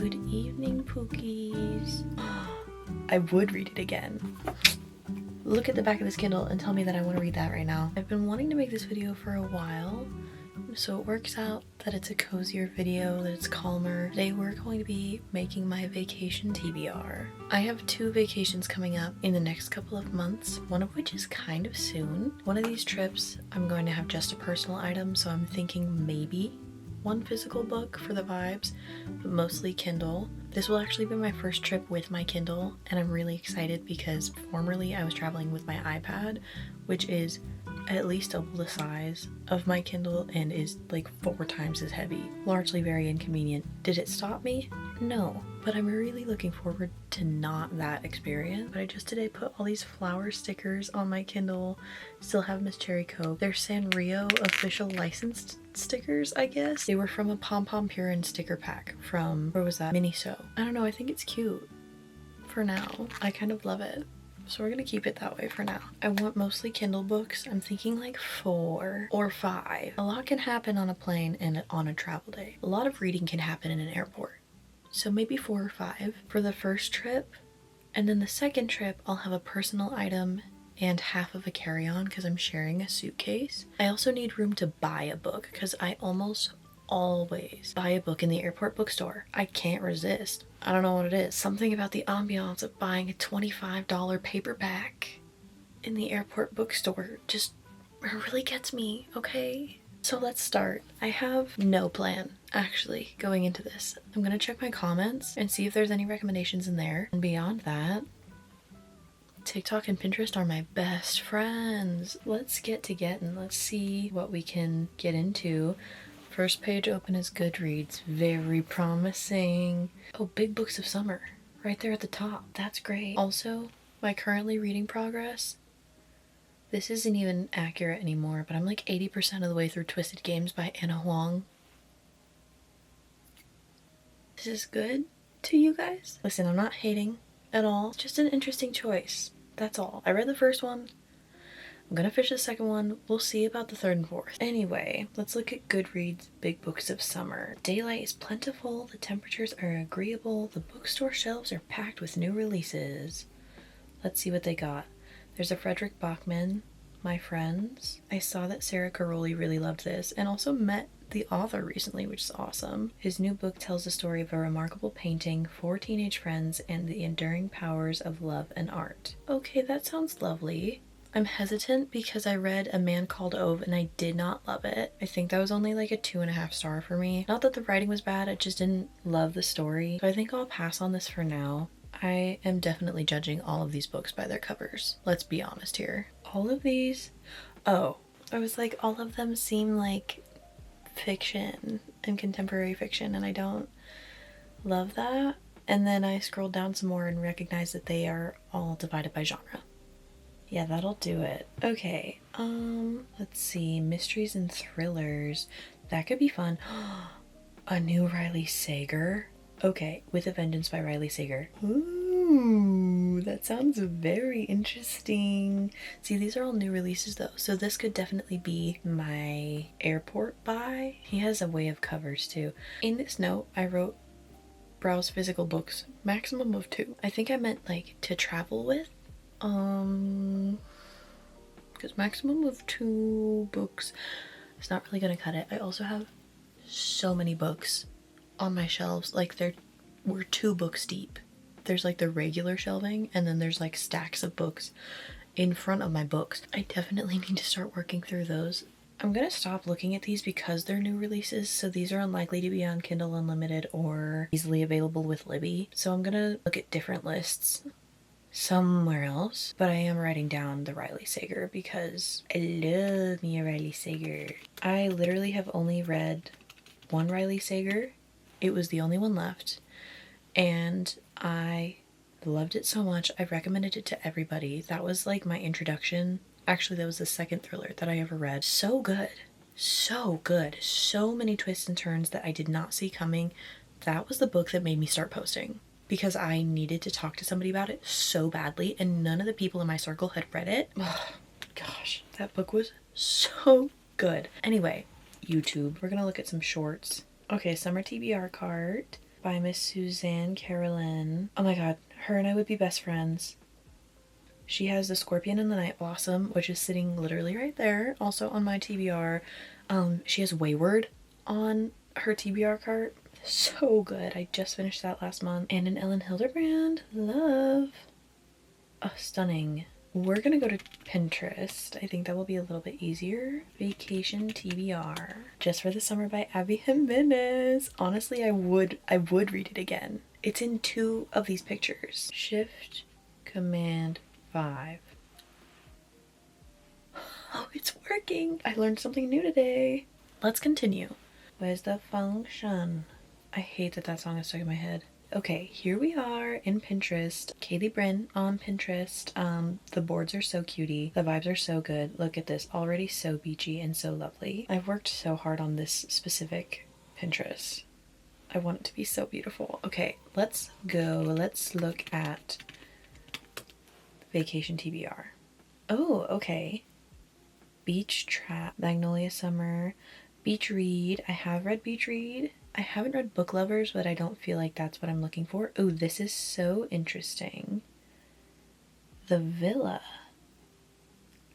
Good evening, Pookies. I would read it again. Look at the back of this Kindle and tell me that I want to read that right now. I've been wanting to make this video for a while, so it works out that it's a cozier video, that it's calmer. Today we're going to be making my vacation TBR. I have 2 vacations coming up in the next couple of months, one of which is kind of soon. One of these trips I'm going to have just a personal item, so I'm thinking maybe 1 physical book for the vibes, but mostly Kindle. This will actually be my first trip with my Kindle, and I'm really excited because formerly I was traveling with my iPad, which is at least double the size of my Kindle and is like 4 times as heavy. Largely very inconvenient. Did it stop me? No, but I'm really looking forward to not that experience. But I just today put all these flower stickers on my Kindle. Still have Miss Cherry Coke. They're Sanrio official licensed stickers, I guess. They were from a Pom Pom Purin sticker pack from, where was that? Miniso. I don't know, I think it's cute for now. I kind of love it. So we're gonna keep it that way for now. I want mostly Kindle books. I'm thinking like 4 or 5. A lot can happen on a plane and on a travel day. A lot of reading can happen in an airport. So maybe 4 or 5 for the first trip. And then the second trip, I'll have a personal item and half of a carry-on because I'm sharing a suitcase. I also need room to buy a book because I almost always buy a book in the airport bookstore. I can't resist. I don't know what it is. Something about the ambiance of buying a $25 paperback in the airport bookstore just really gets me, okay? So let's start. I have no plan, actually, going into this. I'm gonna check my comments and see if there's any recommendations in there. And beyond that, TikTok and Pinterest are my best friends. Let's get to getting. Let's see what we can get into. First page open is Goodreads. Very promising. Oh, Big Books of Summer. Right there at the top. That's great. Also, my currently reading progress. This isn't even accurate anymore, but I'm like 80% of the way through Twisted Games by Anna Huang. This is good to you guys? Listen, I'm not hating at all. It's just an interesting choice. That's all. I read the first one. I'm gonna finish the second one. We'll see about the third and fourth. Anyway, let's look at Goodreads' Big Books of Summer. Daylight is plentiful, the temperatures are agreeable, the bookstore shelves are packed with new releases. Let's see what they got. There's a Frederick Bachman, My Friends. I saw that Sarah Caroli really loved this and also met the author recently, which is awesome. His new book tells the story of a remarkable painting, 4 teenage friends, and the enduring powers of love and art. Okay, that sounds lovely. I'm hesitant because I read A Man Called Ove and I did not love it. I think that was only like a 2.5 star for me. Not that the writing was bad, I just didn't love the story. So I think I'll pass on this for now. I am definitely judging all of these books by their covers. Let's be honest here. All of these, oh, I was like, all of them seem like fiction and contemporary fiction, and I don't love that. And then I scrolled down some more and recognized that they are all divided by genre. Yeah, that'll do it. Okay, let's see, mysteries and thrillers. That could be fun. A new Riley Sager. Okay, With a Vengeance by Riley Sager. Ooh, that sounds very interesting. See, these are all new releases though, so this could definitely be my airport buy. He has a way of covers too. In this note, I wrote browse physical books, maximum of 2. I think I meant like to travel with. Because maximum of 2 books is not really gonna cut it. I also have so many books on my shelves. Like we're 2 books deep. There's like the regular shelving and then there's like stacks of books in front of my books. I definitely need to start working through those. I'm gonna stop looking at these because they're new releases, so these are unlikely to be on Kindle Unlimited or easily available with Libby. So I'm gonna look at different lists somewhere else, but I am writing down the Riley Sager because I love me a Riley Sager. I literally have only read 1 Riley Sager. It was the only one left, and I loved it so much. I recommended it to everybody. That was like my introduction. Actually, that was the second thriller that I ever read. So good. So good. So many twists and turns that I did not see coming. That was the book that made me start posting, because I needed to talk to somebody about it so badly, and none of the people in my circle had read it. Oh, gosh, that book was so good. Anyway, YouTube. We're gonna look at some shorts. Okay, summer TBR cart. by Miss Suzanne Carolyn. Oh my god, her and I would be best friends. She has The Scorpion and the Night Blossom, which is sitting literally right there, also on my TBR. She has Wayward on her TBR cart. So good. I just finished that last month. And an Ellen Hilderbrand. Love. Oh, stunning. We're gonna go to Pinterest. I think that will be a little bit easier. Vacation TBR. Just for the Summer by Abby Jimenez. Honestly, I would read it again. It's in 2 of these pictures. Shift, Command, 5. Oh, it's working. I learned something new today. Let's continue. Where's the function? I hate that that song is stuck in my head. Okay, here we are in Pinterest. Caileigh Brynn on Pinterest. The boards are so cutie. The vibes are so good. Look at this. Already so beachy and so lovely. I've worked so hard on this specific Pinterest. I want it to be so beautiful. Okay, let's go. Let's look at Vacation TBR. Oh, okay. Beach Trap, Magnolia Summer, Beach Read. I have read Beach Read. I haven't read Book Lovers, but I don't feel like that's what I'm looking for. Oh, this is so interesting. The Villa.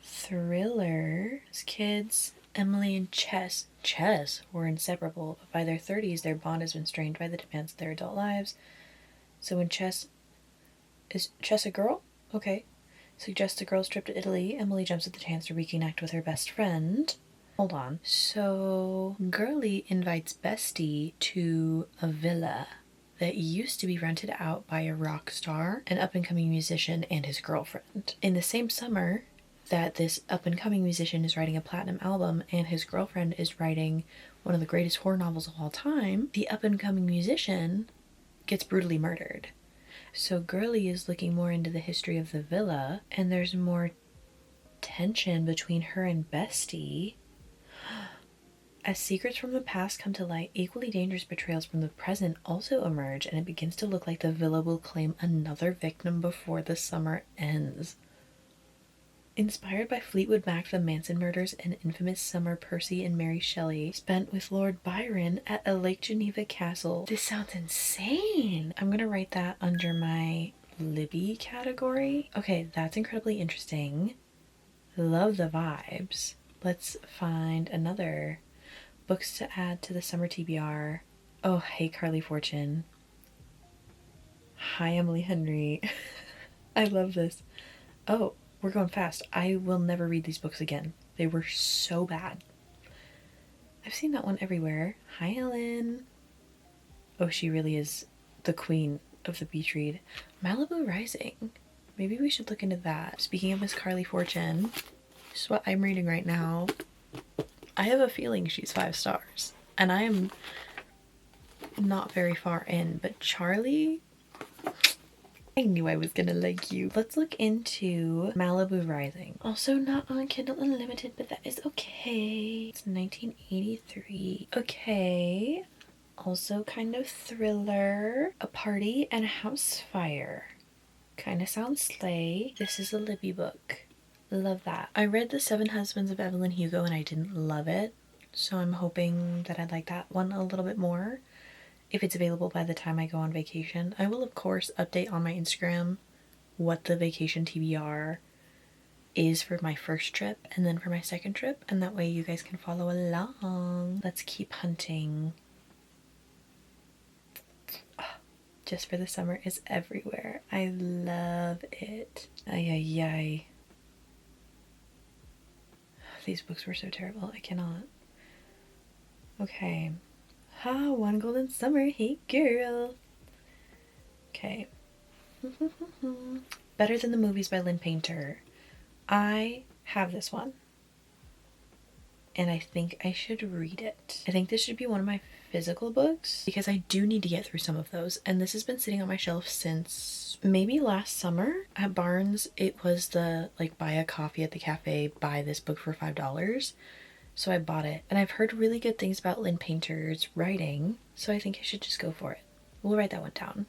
Thriller. Kids, Emily and Chess. Chess were inseparable, but by their 30s, their bond has been strained by the demands of their adult lives. So when Chess... Is Chess a girl? Okay. Suggests a girl's trip to Italy. Emily jumps at the chance to reconnect with her best friend. Hold on. So, Girly invites Bestie to a villa that used to be rented out by a rock star, an up-and-coming musician, and his girlfriend. In the same summer that this up-and-coming musician is writing a platinum album and his girlfriend is writing one of the greatest horror novels of all time, the up-and-coming musician gets brutally murdered. So Girly is looking more into the history of the villa, and there's more tension between her and Bestie. As secrets from the past come to light, equally dangerous betrayals from the present also emerge, and it begins to look like the villa will claim another victim before the summer ends. Inspired by Fleetwood Mac, the Manson murders, and infamous summer Percy and Mary Shelley spent with Lord Byron at a Lake Geneva castle. This sounds insane! I'm gonna write that under my Libby category. Okay, that's incredibly interesting. Love the vibes. Let's find another. Books to add to the summer TBR. Oh, hey Carly Fortune. Hi Emily Henry. I love this. Oh, we're going fast. I will never read these books again. They were so bad. I've seen that one everywhere. Hi Ellen. Oh, she really is the queen of the beach read. Malibu Rising. Maybe we should look into that. Speaking of Miss Carly Fortune, this is what I'm reading right now. I have a feeling she's 5 stars. And I am not very far in, but Charlie, I knew I was gonna like you. Let's look into Malibu Rising. Also not on Kindle Unlimited, but that is okay. It's 1983. Okay. Also kind of thriller. A Party and a House Fire. Kind of sounds slay. This is a Libby book. Love that. I read The 7 Husbands of Evelyn Hugo and I didn't love it, so I'm hoping that I'd like that one a little bit more if it's available by the time I go on vacation. I will of course update on my Instagram what the vacation TBR is for my first trip and then for my second trip, and that way you guys can follow along. Let's keep hunting. Just for the Summer is everywhere. I love it. Ay ay ay. These books were so terrible. I cannot. Okay. Ha, One Golden Summer. Hey, girl. Okay. Better Than the Movies by Lynn Painter. I have this one. And I think I should read it. I think this should be one of my physical books because I do need to get through some of those. And this has been sitting on my shelf since maybe last summer at Barnes. It was the like buy a coffee at the cafe, buy this book for $5. So I bought it. And I've heard really good things about Lynn Painter's writing. So I think I should just go for it. We'll write that one down.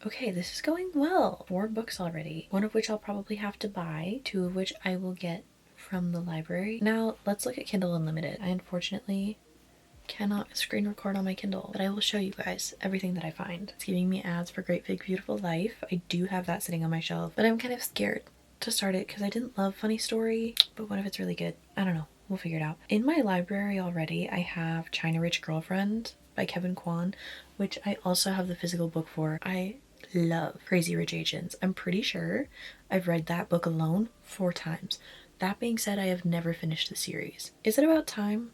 Okay, this is going well. 4 books already. One of which I'll probably have to buy. 2 of which I will get from the library. Now let's look at Kindle Unlimited. I unfortunately cannot screen record on my Kindle, but I will show you guys everything that I find. It's giving me ads for Great Big Beautiful Life. I do have that sitting on my shelf, but I'm kind of scared to start it because I didn't love Funny Story, but what if it's really good? I don't know. We'll figure it out. In my library already, I have China Rich Girlfriend by Kevin Kwan, which I also have the physical book for. I love Crazy Rich Asians. I'm pretty sure I've read that book alone 4 times. That being said, I have never finished the series. Is it about time?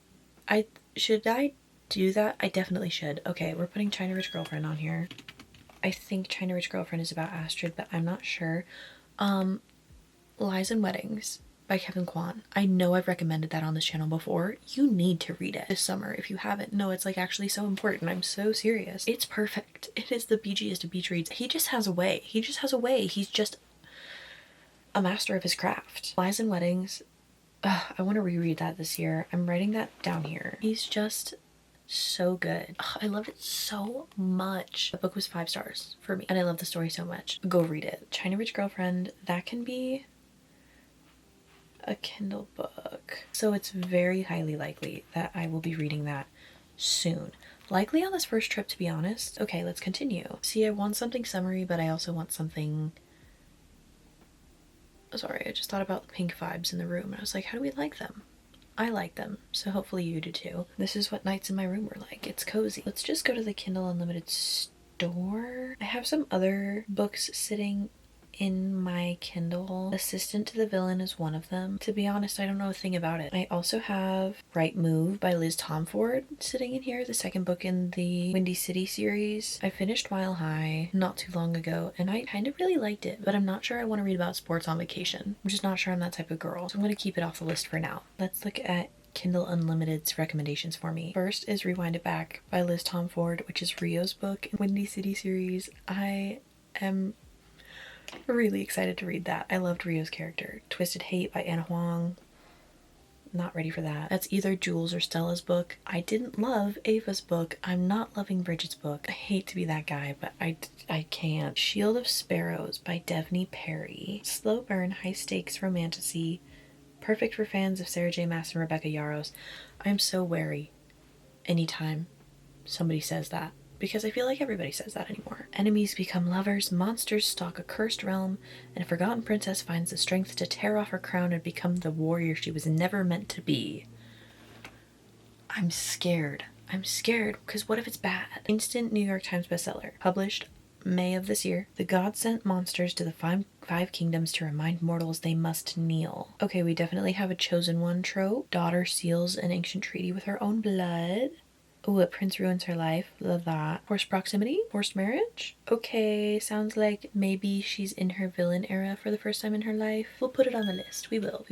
Should I do that? I definitely should. Okay, we're putting China Rich Girlfriend on here. I think China Rich Girlfriend is about Astrid, but I'm not sure. Lies and Weddings by Kevin Kwan. I know I've recommended that on this channel before. You need to read it this summer if you haven't. No, it's like actually so important. I'm so serious. It's perfect. It is the BGest of beach reads. He just has a way. He just has a way. He's just a master of his craft. Lies and Weddings. I want to reread that this year. I'm writing that down here. He's just so good. I love it so much. The book was 5 stars for me and I love the story so much. Go read it. China Rich Girlfriend, that can be a Kindle book. So it's very highly likely that I will be reading that soon. Likely on this first trip, to be honest. Okay, let's continue. See, I want something summery, but I also want something... Sorry, I just thought about the pink vibes in the room and I was like, how do we like them? I like them, so hopefully you do too. This is what nights in my room were like. It's cozy. Let's just go to the Kindle Unlimited store. I have some other books sitting in my Kindle. Assistant to the Villain is one of them. To be honest, I don't know a thing about it. I also have Right Move by Liz Tomford sitting in here, the second book in the Windy City series. I finished Mile High not too long ago and I kind of really liked it, but I'm not sure I want to read about sports on vacation. I'm just not sure I'm that type of girl, so I'm going to keep it off the list for now. Let's look at Kindle Unlimited's recommendations for me. First is Rewind It Back by Liz Tomford, which is Rio's book in Windy City series. I am really excited to read that. I loved Rio's character. Twisted Hate by Anna Huang. Not ready for that. That's either Jules or Stella's book. I didn't love Ava's book. I'm not loving Bridget's book. I hate to be that guy, but I can't. Shield of Sparrows by Devney Perry. Slow burn, high stakes romantasy. Perfect for fans of Sarah J. Maas and Rebecca Yarros. I'm so wary anytime somebody says that, because I feel like everybody says that anymore. Enemies become lovers, monsters stalk a cursed realm, and a forgotten princess finds the strength to tear off her crown and become the warrior she was never meant to be. I'm scared. I'm scared, because what if it's bad? Instant New York Times bestseller. Published May of this year. The gods sent monsters to the five kingdoms to remind mortals they must kneel. Okay, we definitely have a chosen one trope. Daughter seals an ancient treaty with her own blood. Ooh, a prince ruins her life. Love that. Forced proximity? Forced marriage? Okay, sounds like maybe she's in her villain era for the first time in her life. We'll put it on the list. We will.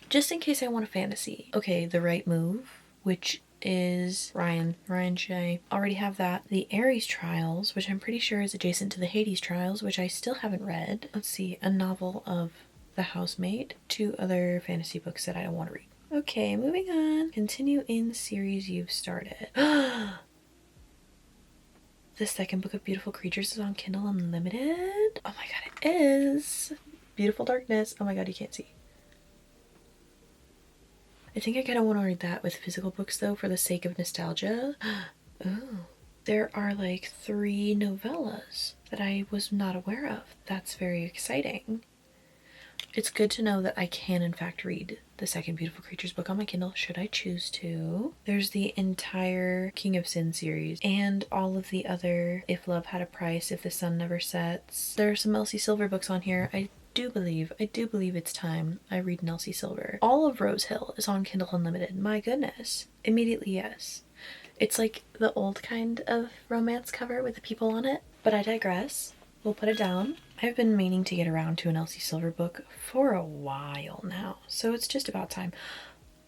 Just in case I want a fantasy. Okay, The Right Move, which is Ryan Shea. Already have that. The Ares Trials, which I'm pretty sure is adjacent to the Hades Trials, which I still haven't read. Let's see, a novel of The Housemaid. 2 other fantasy books that I don't want to read. Okay, moving on. Continue in series you've started. The second book of Beautiful Creatures is on Kindle Unlimited. Oh my god, it is. Beautiful Darkness. Oh my god, you can't see. I think I kind of want to read that with physical books though, for the sake of nostalgia. Ooh. There are like 3 novellas that I was not aware of. That's very exciting. It's good to know that I can in fact read the second Beautiful Creatures book on my Kindle, should I choose to. There's the entire King of Sin series and all of the other If Love Had a Price, If the Sun Never Sets. There are some Elsie Silver books on here. I do believe it's time I read Elsie Silver. All of Rose Hill is on Kindle Unlimited. My goodness. Immediately yes. It's like the old kind of romance cover with the people on it, but I digress. We'll put it down. I've been meaning to get around to an Elsie Silver book for a while now, so it's just about time.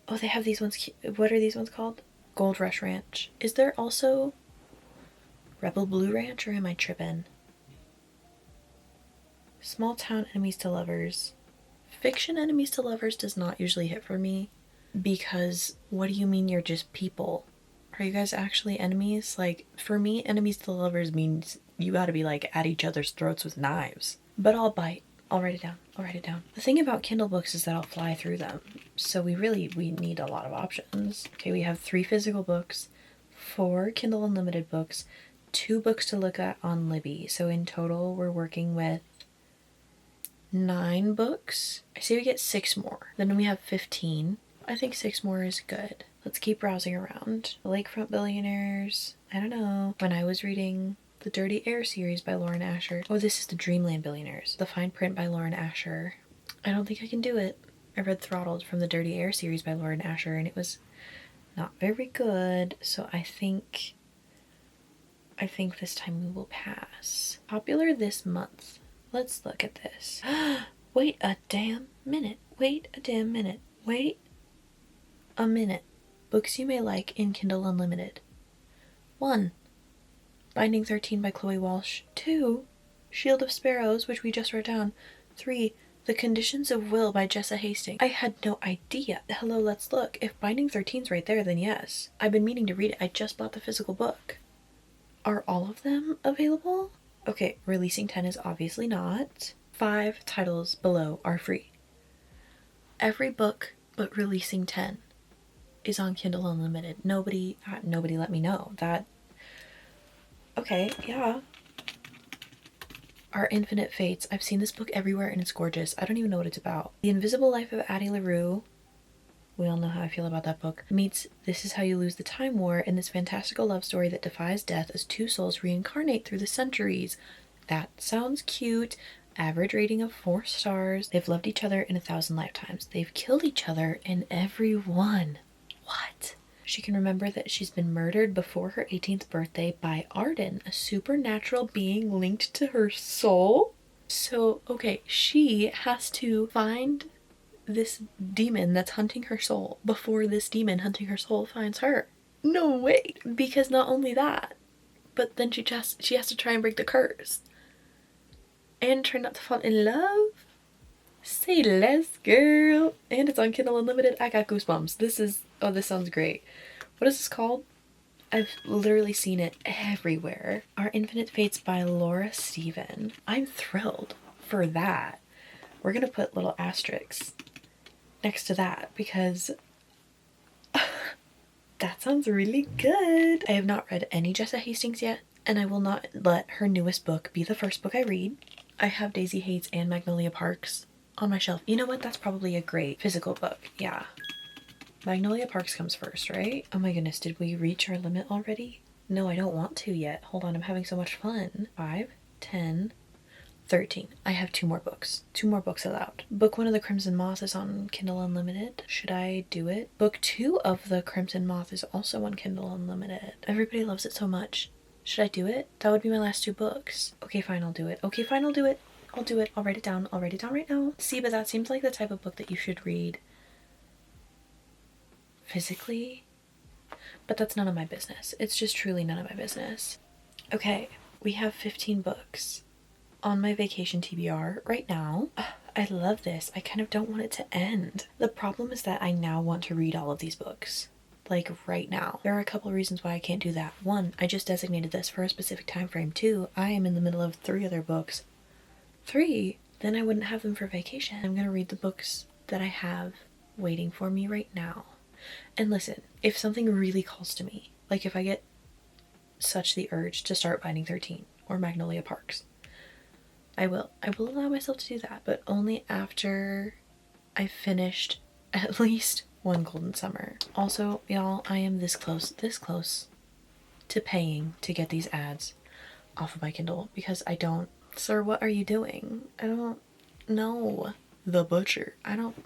Oh, they have these ones. What are these ones called? Gold Rush Ranch. Is there also Rebel Blue Ranch, or am I tripping? Small town enemies to lovers. Fiction enemies to lovers does not usually hit for me, because what do you mean you're just people? Are you guys actually enemies? Like, for me, enemies to lovers means you gotta be like at each other's throats with knives. But I'll bite. I'll write it down. The thing about Kindle books is that I'll fly through them. So we need a lot of options. Okay, we have 3 physical books, 4 Kindle Unlimited books, 2 books to look at on Libby. So in total, we're working with 9 books. I say we get 6 more. Then we have 15. I think 6 more is good. Let's keep browsing around. The Lakefront Billionaires. I don't know. When I was reading the Dirty Air series by Lauren Asher. Oh, this is the Dreamland Billionaires. The Fine Print by Lauren Asher. I don't think I can do it. I read Throttled from the Dirty Air series by Lauren Asher, and it was not very good. So I think this time we will pass. Popular this month. Let's look at this. Wait a damn minute. Wait a damn minute. Wait a minute. Books you may like in Kindle Unlimited. 1. Binding 13 by Chloe Walsh. 2. Shield of Sparrows, which we just wrote down. 3. The Conditions of Will by Jessa Hastings. I had no idea. Hello, let's look. If Binding 13's right there, then yes. I've been meaning to read it. I just bought the physical book. Are all of them available? Okay, Releasing 10 is obviously not. 5 titles below are free. Every book but Releasing 10 is on Kindle Unlimited. Nobody let me know that. Okay, yeah. Our Infinite Fates. I've seen this book everywhere and it's gorgeous. I don't even know what it's about. The Invisible Life of Addie LaRue. We all know how I feel about that book. Meets This Is How You Lose the Time War in this fantastical love story that defies death as 2 souls reincarnate through the centuries. That sounds cute. Average rating of 4 stars. They've loved each other in 1,000 lifetimes. They've killed each other in every one. What? She can remember that she's been murdered before her 18th birthday by Arden, a supernatural being linked to her soul. So, okay, she has to find this demon that's hunting her soul before this demon hunting her soul finds her. No way! Because not only that, but then she has to try and break the curse. And try not to fall in love. Say less, girl. And it's on Kindle Unlimited. I got goosebumps. This sounds great. What is this called? I've literally seen it everywhere. Our Infinite Fates by Laura Steven. I'm thrilled for that. We're gonna put little asterisks next to that because that sounds really good. I have not read any Jessa Hastings yet, and I will not let her newest book be the first book I read. I have Daisy Hates and Magnolia Parks on my shelf. You know what? That's probably a great physical book. Yeah. Magnolia Parks comes first, right? Oh my goodness, did we reach our limit already? No, I don't want to yet. Hold on, I'm having so much fun. 5, 10, 13. I have 2 more books. 2 more books allowed. Book 1 of The Crimson Moth is on Kindle Unlimited. Should I do it? Book 2 of The Crimson Moth is also on Kindle Unlimited. Everybody loves it so much. Should I do it? That would be my last 2 books. Okay, fine, I'll do it. Okay, fine, I'll do it. I'll do it. I'll write it down. I'll write it down right now. See, but that seems like the type of book that you should read physically. But that's none of my business. It's just truly none of my business. Okay, we have 15 books on my vacation TBR right now. I love this. I kind of don't want it to end. The problem is that I now want to read all of these books. Like right now. There are a couple of reasons why I can't do that. 1, I just designated this for a specific time frame. 2, I am in the middle of 3 other books. 3, then I wouldn't have them for vacation. I'm gonna read the books that I have waiting for me right now. And listen, if something really calls to me, like if I get such the urge to start Binding 13 or Magnolia Parks, I will allow myself to do that, but only after I've finished at least 1 Golden Summer. Also, y'all, I am this close to paying to get these ads off of my Kindle because I don't. Sir, what are you doing? I don't know. The Butcher. I don't.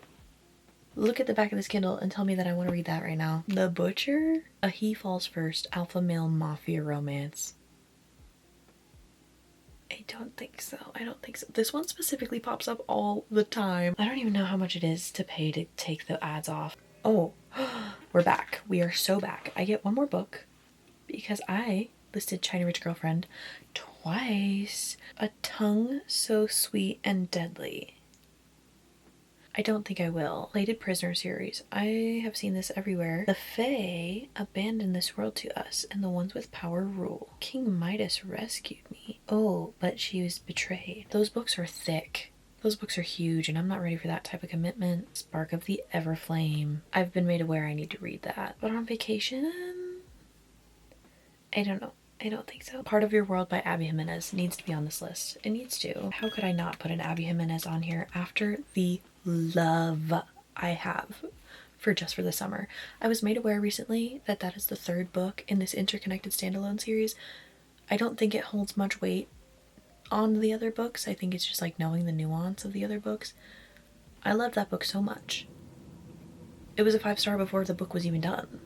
Look at the back of this Kindle and tell me that I want to read that right now. The Butcher? A He Falls First alpha male mafia romance. I don't think so. This one specifically pops up all the time. I don't even know how much it is to pay to take the ads off. Oh, we're back. We are so back. I get 1 more book because I listed China Rich Girlfriend twice. A Tongue So Sweet and Deadly. I don't think I will. Plated Prisoner series. I have seen this everywhere. The Fae abandoned this world to us, and the ones with power rule. King Midas rescued me. Oh, but she was betrayed. Those books are thick. Those books are huge and I'm not ready for that type of commitment. Spark of the Everflame. I've been made aware I need to read that. But on vacation, I don't know. I don't think so. Part of Your World by Abby Jimenez needs to be on this list. It needs to. How could I not put an Abby Jimenez on here after the love I have for Just for the Summer? I was made aware recently that that is the third book in this interconnected standalone series. I don't think it holds much weight on the other books. I think it's just like knowing the nuance of the other books. I love that book so much. It was a 5-star before the book was even done.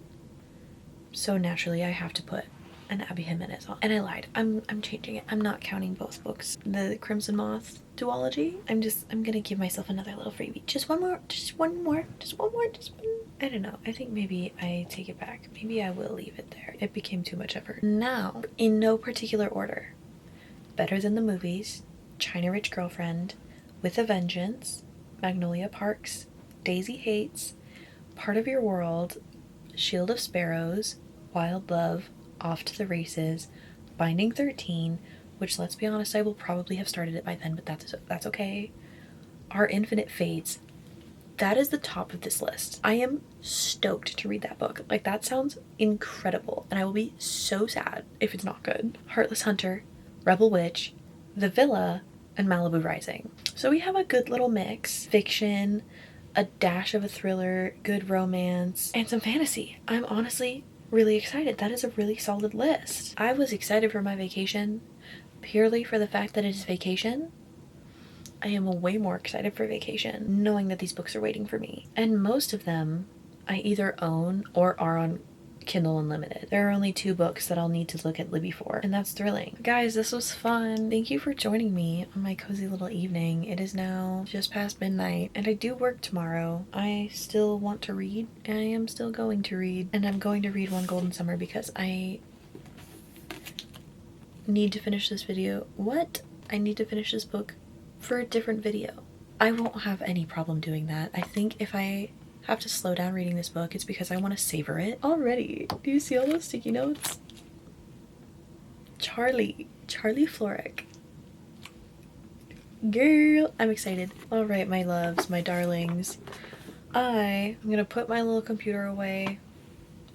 So naturally I have to put an Abby Jimenez on. And I lied. I'm changing it. I'm not counting both books. The Crimson Moth duology. I'm gonna give myself another little freebie. Just one more. I don't know. I think maybe I take it back. Maybe I will leave it there. It became too much effort. Now, in no particular order. Better Than the Movies, China Rich Girlfriend, With a Vengeance, Magnolia Parks, Daisy Hates, Part of Your World, Shield of Sparrows, Wild Love, Off to the Races, Binding 13, which, let's be honest, I will probably have started it by then, but that's okay. Our Infinite Fates. That is the top of this list. I am stoked to read that book. Like, that sounds incredible, and I will be so sad if it's not good. Heartless Hunter, Rebel Witch, The Villa, and Malibu Rising. So we have a good little mix. Fiction, a dash of a thriller, good romance, and some fantasy. I'm honestly really excited. That is a really solid list. I was excited for my vacation purely for the fact that it is vacation. I am way more excited for vacation knowing that these books are waiting for me. And most of them I either own or are on Kindle Unlimited. There are only 2 books that I'll need to look at Libby for, and that's thrilling. Guys, this was fun. Thank you for joining me on my cozy little evening. It is now just past midnight, and I do work tomorrow. I still want to read, and I am still going to read, and I'm going to read One Golden Summer because I need to finish this video. I need to finish this book for a different video. I won't have any problem doing that. I think if I have to slow down reading this book, it's because I want to savor it. Already, do you see all those sticky notes? Charlie Florek. Girl, I'm excited. All right, my loves, my darlings. I'm gonna put my little computer away.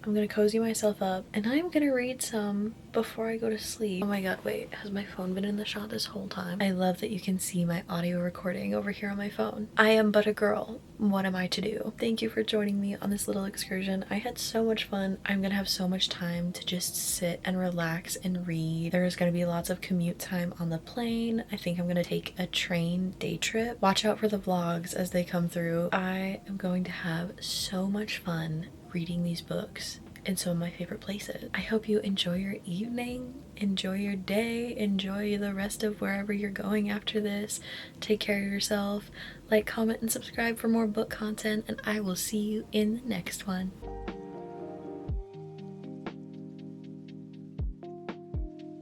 I'm gonna cozy myself up, and I'm gonna read some before I go to sleep. Oh my god, wait, has my phone been in the shot this whole time? I love that you can see my audio recording over here on my phone. I am but a girl. What am I to do? Thank you for joining me on this little excursion. I had so much fun. I'm gonna have so much time to just sit and relax and read. There's gonna be lots of commute time on the plane. I think I'm gonna take a train day trip. Watch out for the vlogs as they come through. I am going to have so much fun reading these books in some of my favorite places. I hope you enjoy your evening, enjoy your day, enjoy the rest of wherever you're going after this. Take care of yourself. Like, comment, and subscribe for more book content, and I will see you in the next one.